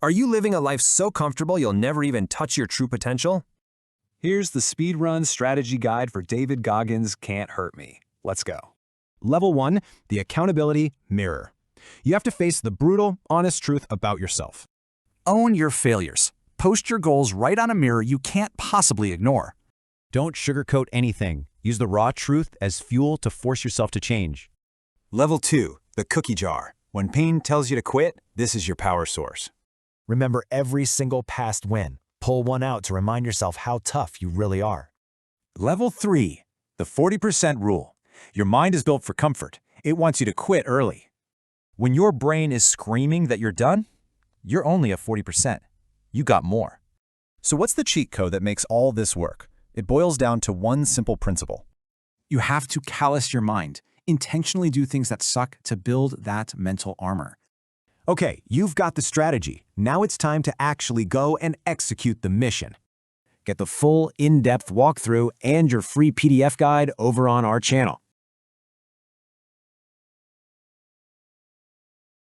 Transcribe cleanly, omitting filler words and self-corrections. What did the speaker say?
Are you living a life so comfortable you'll never even touch your true potential? Here's the Speedrun strategy guide for David Goggins' Can't Hurt Me. Let's go. Level 1, the accountability mirror. You have to face the brutal, honest truth about yourself. Own your failures. Post your goals right on a mirror you can't possibly ignore. Don't sugarcoat anything. Use the raw truth as fuel to force yourself to change. Level 2, the cookie jar. When pain tells you to quit, this is your power source. Remember every single past win. Pull one out to remind yourself how tough you really are. Level 3, the 40% rule. Your mind is built for comfort. It wants you to quit early. When your brain is screaming that you're done, you're only at 40%. You got more. So what's the cheat code that makes all this work? It boils down to one simple principle. You have to callous your mind. Intentionally do things that suck to build that mental armor. Okay, you've got the strategy. Now it's time to actually go and execute the mission. Get the full in-depth walkthrough and your free PDF guide over on our channel.